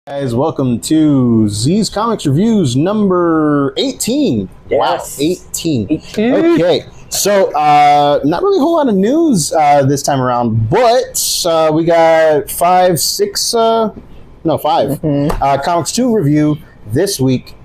Guys, welcome to Z's Comics Reviews number 18. Yes. Wow, 18. 18. Okay, so not really a whole lot of news this time around, but we got five Comics 2 review this week.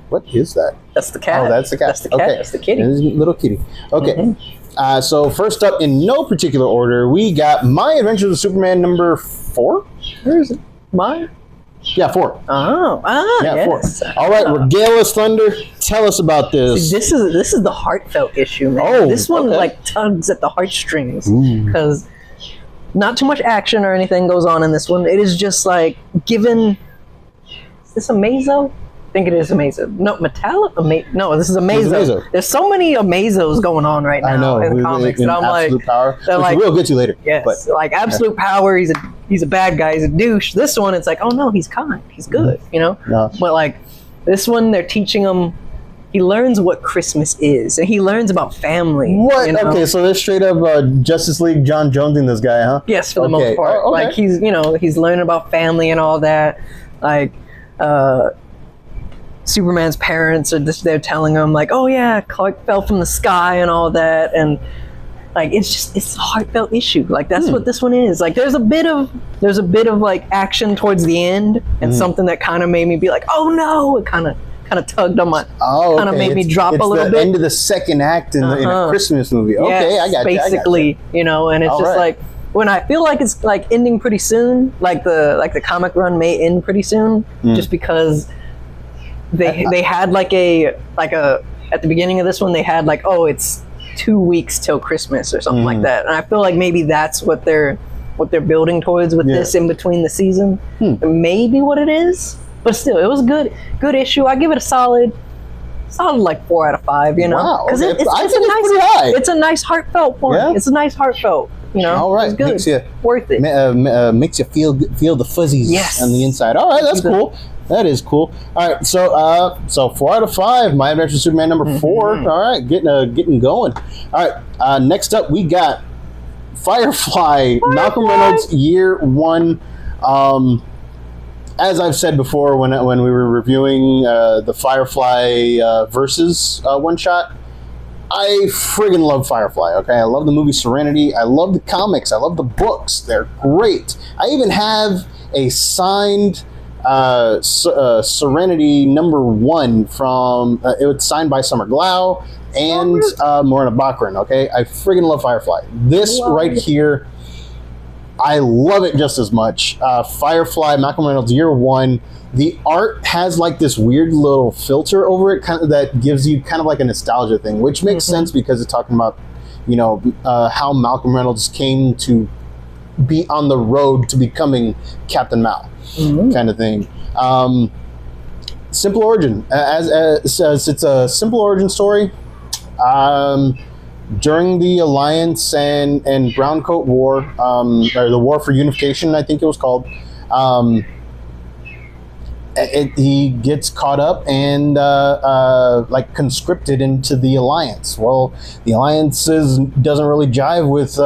What is that? That's the cat. Oh, that's the cat. That's the cat. Okay. That's the kitty. Little kitty. Okay. So first up, in no particular order, we got My Adventures with Superman number 4. Where is it? Mine? Yeah, 4. Yeah, yes. Yes. 4. All right, regale us, Thunder. Tell us about this. See, this is the heartfelt issue, man. Oh, this one okay. like tugs at the heartstrings because not too much action or anything goes on in this one. It is just like given. Is this a Mazo? I think it is a Mazo. No, Metallic. No, this is a Mazo. There's so many Amazos going on right now in comics that I'm like, Power, which like, we'll get to later. Yes, but, like Absolute Power. He's a bad guy. He's a douche. This one, it's like, oh no, he's kind. He's good. You know. No. But like this one, they're teaching him. He learns what Christmas is, and he learns about family. What? You know? Okay, so they're straight up Justice League John Jonesing this guy, huh? Yes, for the most part. Oh, okay. Like he's learning about family and all that. Like Superman's parents they're telling him like, oh yeah, Clark fell from the sky and all that, and like it's a heartfelt issue. Like that's what this one is. Like there's a bit of like action towards the end, and something that kind of made me be like, oh no, it kind of tugged on my, kind of made me drop a little bit. It's the end of the second act in a Christmas movie. Okay, yes, I got basically, you. You know, and it's just like when I feel like it's like ending pretty soon, like the comic run may end pretty soon, just because they had like a at the beginning of this one they had like, oh, it's 2 weeks till Christmas or something like that, and I feel like maybe that's what they're building towards with this in between the season. Maybe what it is. But still, it was a good issue. I give it a solid like 4 out of 5. You know, wow, okay. it's pretty high. It's a nice heartfelt one. Yeah? It's a nice heartfelt. You know, all right, it's good. Worth it. Makes you feel the fuzzies on the inside. All right, that's cool. That is cool. All right, so 4 out of 5. My Adventures with Superman number 4. All right, getting going. All right, next up we got Firefly. Malcolm Reynolds, year 1. As I've said before, when we were reviewing the Firefly Versus one shot, I friggin' love Firefly. Okay, I love the movie Serenity. I love the comics. I love the books. They're great. I even have a signed Serenity number 1 from it was signed by Summer Glau and Morena Baccarin. Okay, I friggin' love Firefly. This right here, I love it just as much. Firefly, Malcolm Reynolds, year 1. The art has like this weird little filter over it, kind of that gives you kind of like a nostalgia thing, which makes sense because it's talking about, you know, how Malcolm Reynolds came to be on the road to becoming Captain Mal, kind of thing. Simple origin, as it's a simple origin story. During the Alliance and Browncoat War, or the War for Unification, I think it was called, he gets caught up and like conscripted into the Alliance. Well, the Alliance doesn't really jive with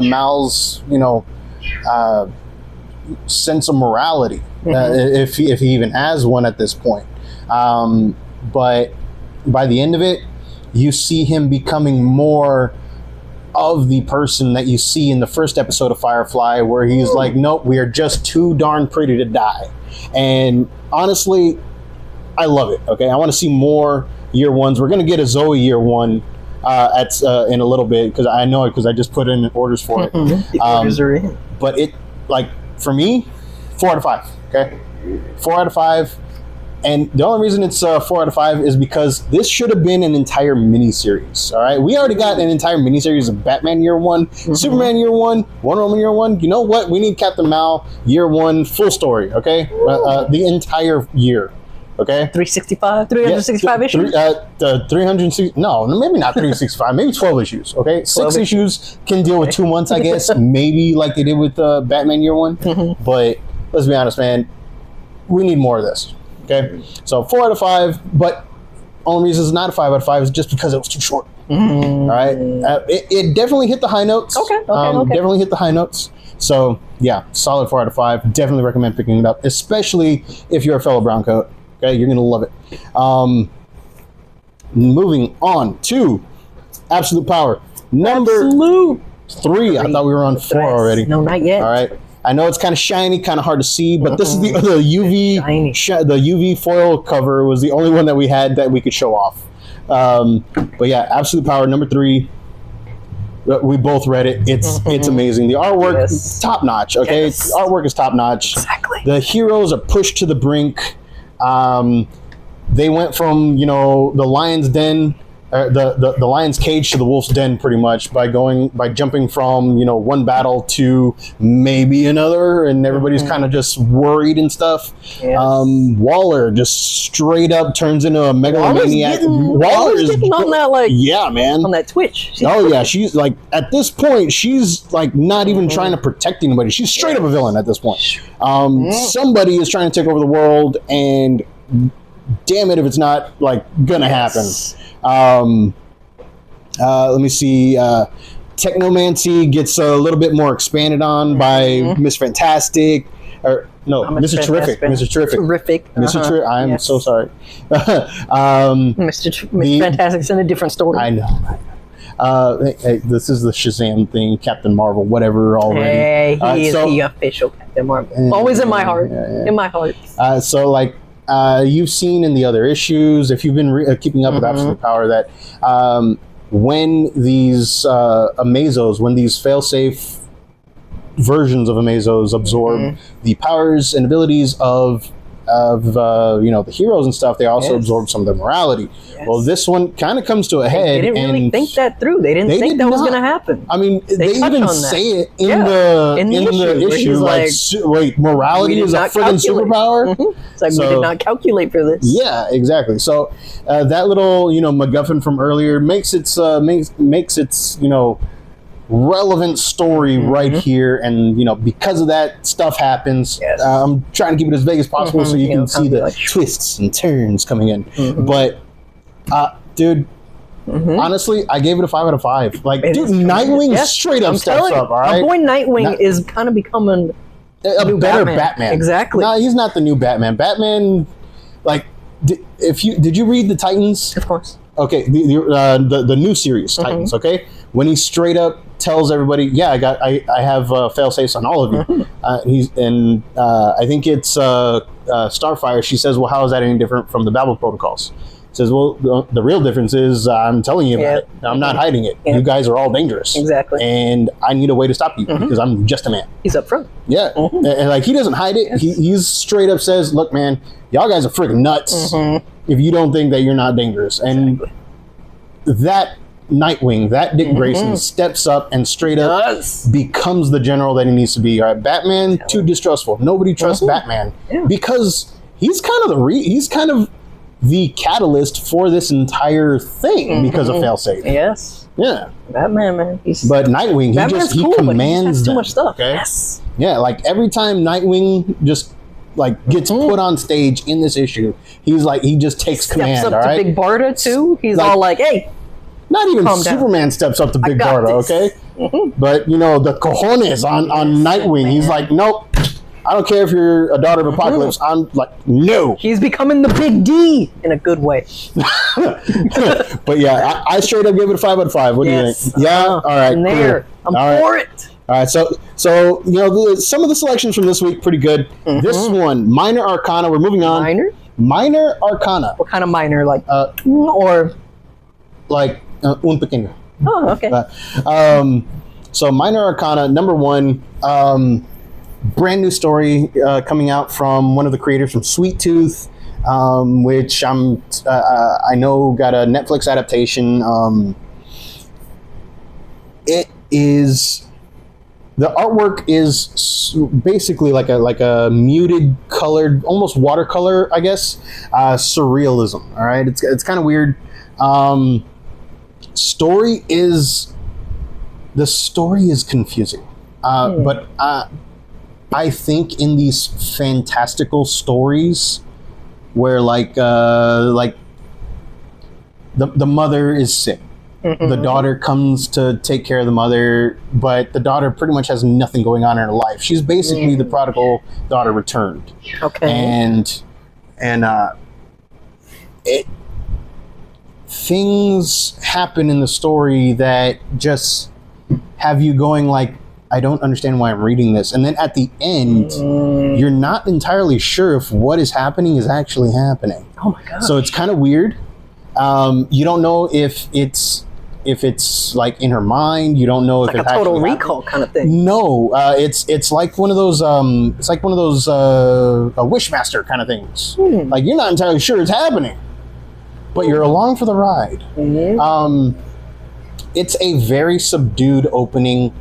Mal's, you know, sense of morality, if he even has one at this point. But by the end of it, you see him becoming more of the person that you see in the first episode of Firefly, where he's like, nope, we are just too darn pretty to die. And honestly, I love it. Okay, I want to see more year 1s. We're going to get a Zoe year 1 in a little bit, because I know it, because I just put in orders for it. Orders are in. But it, like, for me, 4 out of 5. Okay, 4 out of 5. And the only reason it's 4 out of 5 is because this should have been an entire miniseries. All right, we already got an entire miniseries of Batman year 1, Superman year 1, Wonder Woman year 1. You know what? We need Captain Mal year 1, full story. Okay, the entire year. Okay, 365 issues. 360. No, maybe not 365. Maybe 12 issues. Okay, 6 issues can deal with 2 months, I guess. Maybe like they did with Batman year 1. But let's be honest, man. We need more of this. Okay, so 4 out of 5, but only reason it's not a 5 out of 5 is just because it was too short. All right, it definitely hit the high notes. Okay. Definitely hit the high notes. So yeah, solid 4 out of 5. Definitely recommend picking it up, especially if you're a fellow brown coat. Okay, you're gonna love it. Moving on to Absolute Power number 3. I thought we were on 4 already. No, not yet. All right. I know it's kind of shiny, kind of hard to see, but this is the UV the UV foil cover was the only one that we had that we could show off. But yeah, Absolute Power number 3. We both read it. It's amazing. The artwork top notch. Okay, the artwork is top notch. Exactly. The heroes are pushed to the brink. They went from the lion's den. The lion's cage to the wolf's den, pretty much, by jumping from one battle to maybe another, and everybody's kind of just worried and stuff. Yes. Waller just straight up turns into a megalomaniac. Waller's getting on that yeah, man, on that Twitch. Oh yeah, she's like at this point she's like not even trying to protect anybody. She's straight up a villain at this point. Somebody is trying to take over the world, and damn it if it's not like gonna happen. Let me see. Technomancy gets a little bit more expanded on by Miss Fantastic, or no, Mr. Terrific. Mr. Terrific. Mr. Terrific. I'm so sorry. Mr. Fantastic's in a different story. I know. Hey, this is the Shazam thing, Captain Marvel, whatever already. Hey, he is the official Captain Marvel. Always in my heart. In my heart. So like. You've seen in the other issues, if you've been keeping up with Absolute Power, that when these Amazos, when these failsafe versions of Amazos absorb the powers and abilities of the heroes and stuff, they also absorb some of their morality. Well, this one kind of comes to a head. They didn't really think that through. They didn't think that was going to happen. I mean, they even say it in the issue. Like, wait, morality is a friggin' superpower? It's like, we did not calculate for this. Yeah, exactly. So that little, MacGuffin from earlier makes its relevant story right here, and because of that, stuff happens. I'm trying to keep it as vague as possible so you can see the twists and turns coming in. But dude, honestly, I gave it a 5 out of 5. Like, dude, Nightwing straight up steps up. All right, my boy Nightwing is kind of becoming a better Batman. Exactly. No, he's not the new Batman. Batman, like, did you read the Titans? Of course. Okay, the new series Titans. Okay, when he straight up tells everybody, yeah, I have fail-safes on all of you. I think it's Starfire. She says, well, how is that any different from the Babel protocols? Says, well, the real difference is I'm telling you about it. I'm not hiding it. You guys are all dangerous. Exactly. And I need a way to stop you because I'm just a man. He's up front. Yeah. And like, he doesn't hide it. He's straight up says, look, man, y'all guys are freaking nuts if you don't think that you're not dangerous. And that Nightwing, that Dick Grayson steps up and straight up becomes the general that he needs to be. All right, Batman, too distrustful. Nobody trusts Batman because he's kind of the catalyst for this entire thing because of failsafe. Yes. Yeah. Batman, man. But Nightwing, he commands too much stuff. Okay? Yes. Yeah, like every time Nightwing just like gets put on stage in this issue, he's like, he just takes command. Steps up all right? to Big Barda too. He's like, all like, hey. Not even Superman steps up to Big Barda, okay? But the cojones on Nightwing, he's like, nope. I don't care if you're a daughter of Apocalypse. I'm like, no. He's becoming the Big D in a good way. But yeah, I straight up gave it a 5 out of 5. What do you think? Yeah, all right. I'm there. Cool. I'm for it. All right, so some of the selections from this week pretty good. This one, Minor Arcana. We're moving on. Minor Arcana. What kind of minor? Like or like un pequeño. Oh, okay. So Minor Arcana number 1. Brand new story coming out from one of the creators from Sweet Tooth, which I know got a Netflix adaptation. It is, the artwork is basically like a muted colored, almost watercolor, I guess, surrealism. All right, it's kind of weird. The story is confusing, but I think in these fantastical stories where like the mother is sick the daughter comes to take care of the mother, but the daughter pretty much has nothing going on in her life. She's basically the prodigal daughter returned. Okay. And things happen in the story that just have you going like, I don't understand why I'm reading this. And then at the end, you're not entirely sure if what is happening is actually happening. Oh my god! So it's kind of weird. You don't know if it's like in her mind. You don't know if like it's a Total actually Recall kind of thing. No, it's like one of those a Wishmaster kind of things. Like you're not entirely sure it's happening, but you're along for the ride. It's a very subdued opening.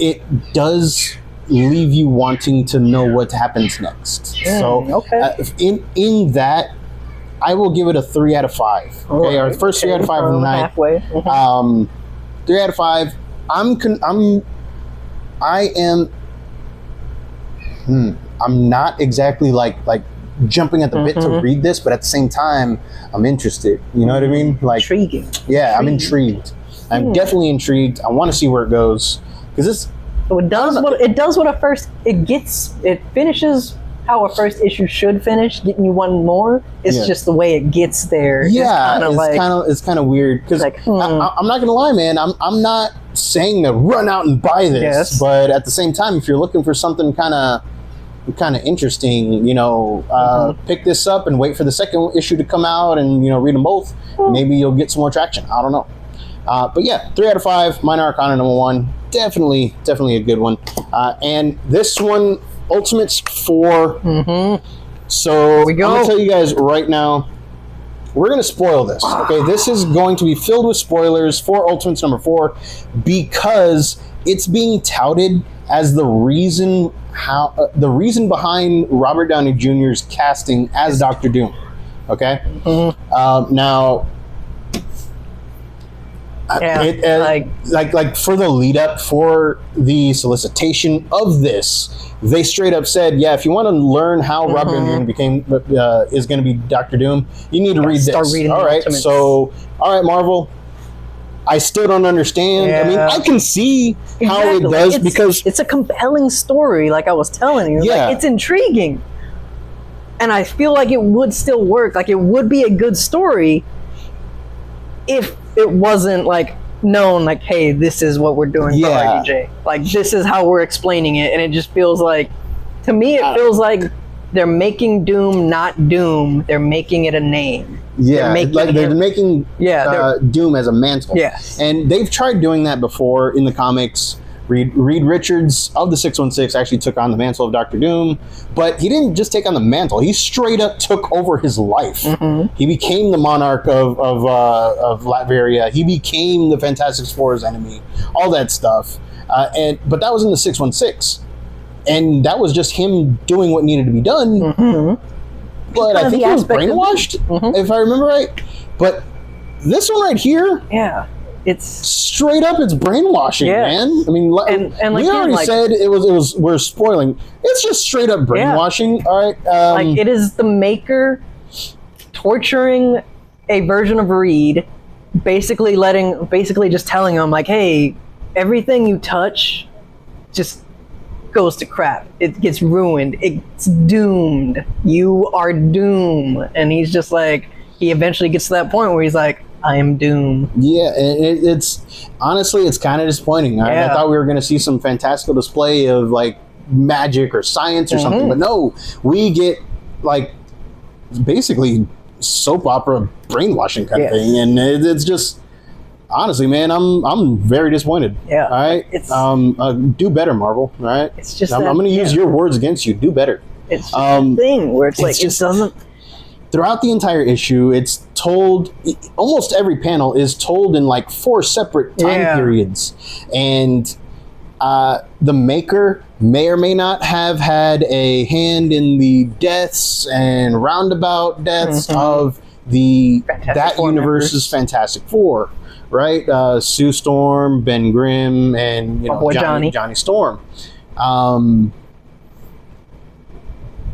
It does leave you wanting to know what happens next. So in that, I will give it a 3 out of 5. Okay, our first 3 out of 5 of the night. Halfway. 3 out of 5. I'm not exactly like jumping at the bit to read this, but at the same time, I'm interested. You know what I mean? Like intriguing. Yeah, I'm intrigued. I'm definitely intrigued. I want to see where it goes because this. So it does what a first. It finishes how a first issue should finish, getting you one more. It's just the way it gets there. Yeah, it's kind of weird because like, I'm not gonna lie, man. I'm not saying to run out and buy this, but at the same time, if you're looking for something kind of interesting, pick this up and wait for the second issue to come out and read them both. Maybe you'll get some more traction. I don't know. But yeah, 3 out of 5. Minor Arcana #1. Definitely a good one. And this one, Ultimates 4. So I'm going to tell you guys right now, we're going to spoil this. Okay, this is going to be filled with spoilers for Ultimates #4 because it's being touted as the reason behind Robert Downey Jr.'s casting as Dr. Doom. Okay, now. Like for the lead up for the solicitation of this, they straight up said, "Yeah, if you want to learn how Robert Downey is going to be Dr. Doom, you need to read this." All right, so Marvel. I still don't understand. I mean, I can see how it does because it's a compelling story. Like I was telling you, it's intriguing, and I feel like it would still work. Like it would be a good story if it wasn't known hey, this is what we're doing for RDJ. Like this is how we're explaining it, and it just feels like, to me, it feels like they're making Doom not Doom. They're making it a name. Yeah, they're making Doom as a mantle. Yes, and they've tried doing that before in the comics. Reed Richards of the 616 actually took on the mantle of Dr. Doom, but he didn't just take on the mantle. He straight up took over his life. He became the monarch of Latveria. He became the Fantastic Four's enemy. All that stuff. But that was in the 616. And that was just him doing what needed to be done. But I think he was brainwashed, if I remember right. But this one right here... Yeah. It's straight up. It's brainwashing, man. I mean, and we already said it was. We're spoiling. It's just straight up brainwashing. Yeah. All right. It is the Maker torturing a version of Reed, basically just telling him hey, everything you touch just goes to crap. It gets ruined. It's doomed. You are Doom. And he's just he eventually gets to that point where he's I am Doom. Yeah, it's honestly, it's kind of disappointing. I thought we were going to see some fantastical display of magic or science or something, but no, we get basically soap opera brainwashing kind of thing, and it's just honestly, man, I'm very disappointed. Yeah, all right, it's do better, Marvel. All right, it's just I'm going to use your words against you. Do better. It's just a thing where it's it doesn't. Throughout the entire issue, it's told, almost every panel is told in 4 separate time periods. And the Maker may or may not have had a hand in the deaths and roundabout deaths of that universe's Fantastic Four, right? Sue Storm, Ben Grimm, and Johnny Storm.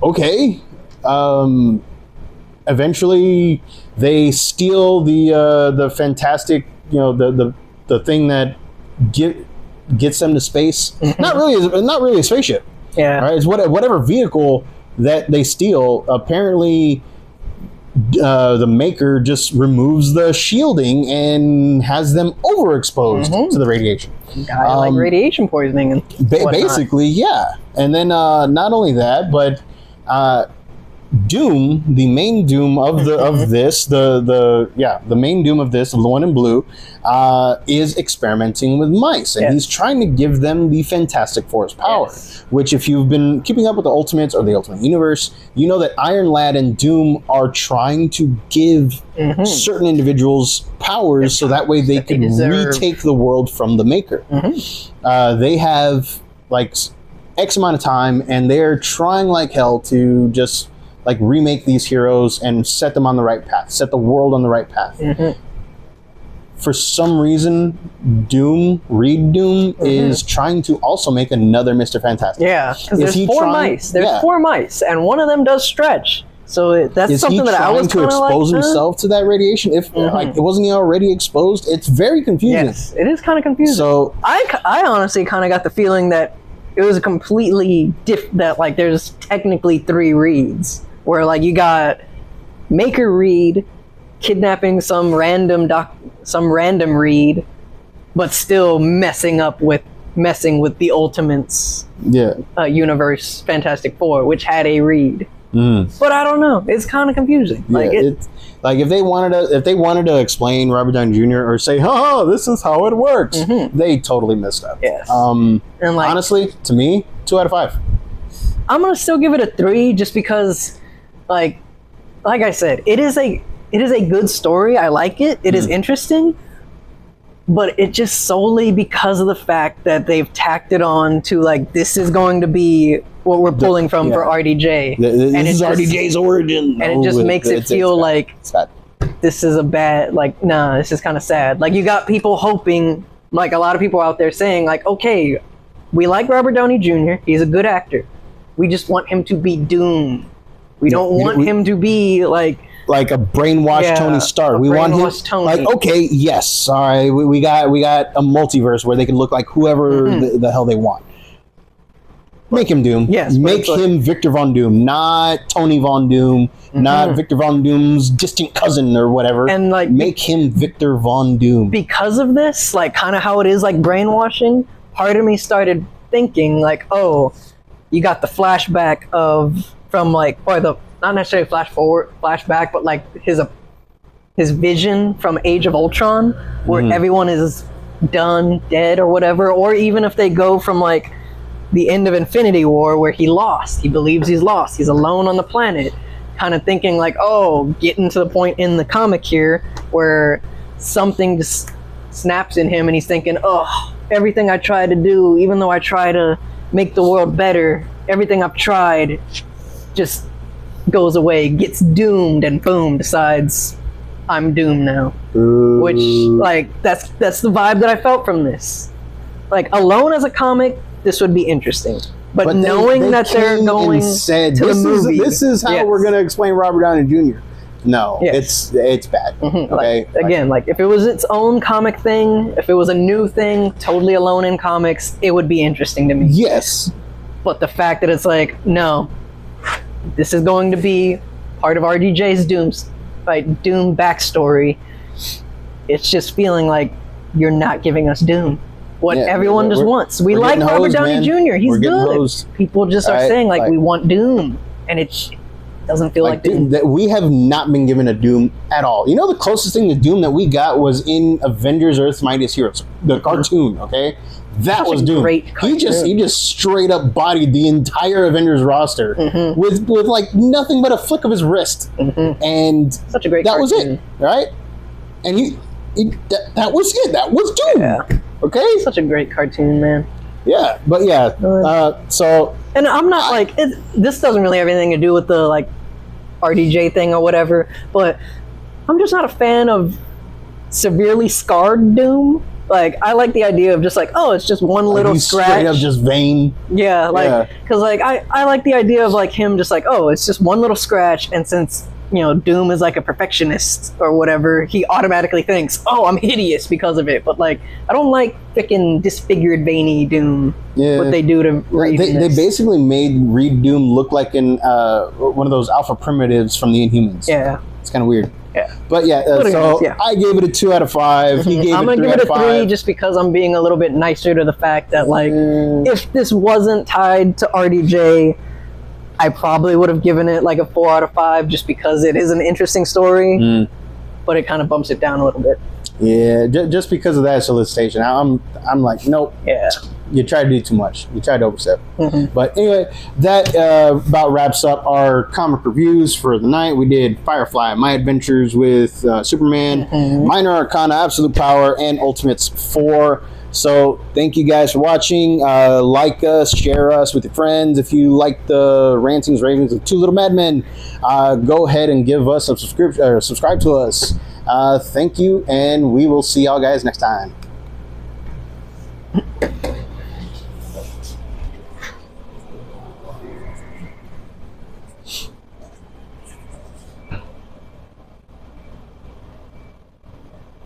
Okay. Eventually, they steal the Fantastic you know, the thing that gets them to space. Not really a spaceship. Yeah. Right? It's whatever vehicle that they steal. Apparently, the maker just removes the shielding and has them overexposed to the radiation. Like radiation poisoning and basically, yeah. And then not only that, but Doom, the main Doom of this, the main Doom of this, the one in blue, is experimenting with mice, and he's trying to give them the Fantastic Four's power. Which, if you've been keeping up with the Ultimates or the Ultimate Universe, you know that Iron Lad and Doom are trying to give certain individuals powers so that way they can retake the world from the Maker. They have like X amount of time, and they're trying like hell to just like remake these heroes and set them on the right path, set the world on the right path. For some reason, Reed Doom is trying to also make another Mr. Fantastic. Yeah, because there's four mice. There's 4 mice, and one of them does stretch. So that's something that I was trying to expose himself to that radiation. If like, wasn't he already exposed? It's very confusing. Yes, it is kind of confusing. So I honestly kind of got the feeling that it was a completely that like there's technically 3 Reeds. Where like you got Maker Reed kidnapping some random Reed, but still messing with the Ultimates universe Fantastic Four, which had a Reed. But I don't know. It's kind of confusing. Yeah, it's like if they wanted to explain Robert Downey Jr. or say, "Oh, this is how it works," they totally messed up. Yes. And like, honestly, to me, 2 out of 5. I'm gonna still give it a 3, just because, like I said, it is a good story. I like it. It is interesting. But it just solely because of the fact that they've tacked it on to like this is going to be what we're pulling from for RDJ. This is RDJ's origin. And it just makes it feel like this is a bad, like, nah, this is kind of sad. Like, you got people hoping, like a lot of people out there saying like, okay, we like Robert Downey Jr. He's a good actor. We just want him to be Doom. We don't want him to be like a brainwashed Tony Stark. We want him Tony. Like, okay, yes, all right, we got a multiverse where they can look like whoever the hell they want. Make him Doom. Yes, make him Victor Von Doom, not Tony Von Doom, not Victor Von Doom's distant cousin or whatever. And like, make him Victor Von Doom. Because of this, like, kind of how it is, like brainwashing. Part of me started thinking like, oh, you got the flashback from like, or the not necessarily flashback, but like his vision from Age of Ultron, where everyone is dead or whatever, or even if they go from like the end of Infinity War where he believes he's lost, he's alone on the planet, kind of thinking like, oh, getting to the point in the comic here where something just snaps in him and he's thinking, oh, everything I try to do, even though I try to make the world better, everything I've tried just goes away, gets doomed, and boom, decides I'm doomed now. Ooh. Which, like, that's the vibe that I felt from this. Like, alone as a comic, this would be interesting. But knowing that they're going to the movie, this is how we're going to explain Robert Downey Jr. No, it's bad. Okay, like, again, like if it was its own comic thing, if it was a new thing, totally alone in comics, it would be interesting to me. Yes, but the fact that it's like, no, this is going to be part of RDJ's Doom backstory. It's just feeling like you're not giving us Doom. What everyone just wants. We like Robert Downey Jr. He's good. People just are saying like we want Doom, and it doesn't feel like Doom. We have not been given a Doom at all. You know, the closest thing to Doom that we got was in Avengers: Earth's Mightiest Heroes, the cartoon. Okay, that was Doom. He just straight up bodied the entire Avengers roster with like nothing but a flick of his wrist, and such a great. That was it, right? And that was it. That was Doom. Yeah. Okay, such a great cartoon, man. Yeah, but so, and I'm not like this doesn't really have anything to do with the like RDJ thing or whatever, but I'm just not a fan of severely scarred Doom. Like, I like the idea of just like, oh, it's just one little scratch, straight up just vein. Yeah, like because like I like the idea of like him just like, oh, it's just one little scratch, and since Doom is like a perfectionist or whatever, he automatically thinks, oh, I'm hideous because of it. But like, I don't like freaking disfigured, veiny Doom. Yeah. What they do to Reed. They basically made Reed Doom look like one of those alpha primitives from the Inhumans. Yeah. It's kind of weird. Yeah. But yeah, I gave it a 2 out of 5. He gave I'm it 3 gonna give out it of a 5. 3 just because I'm being a little bit nicer to the fact that like, if this wasn't tied to RDJ, I probably would have given it like a 4 out of 5 just because it is an interesting story, but it kind of bumps it down a little bit. Yeah, just because of that solicitation, I'm like, nope. Yeah. You tried to do too much. You tried to overstep. But anyway, that about wraps up our comic reviews for the night. We did Firefly, My Adventures with Superman, Minor Arcana, Absolute Power, and Ultimates 4. So thank you guys for watching. Like us, share us with your friends. If you like the rantings, ravings of two little madmen, go ahead and give us a subscribe to us. Thank you, and we will see y'all guys next time.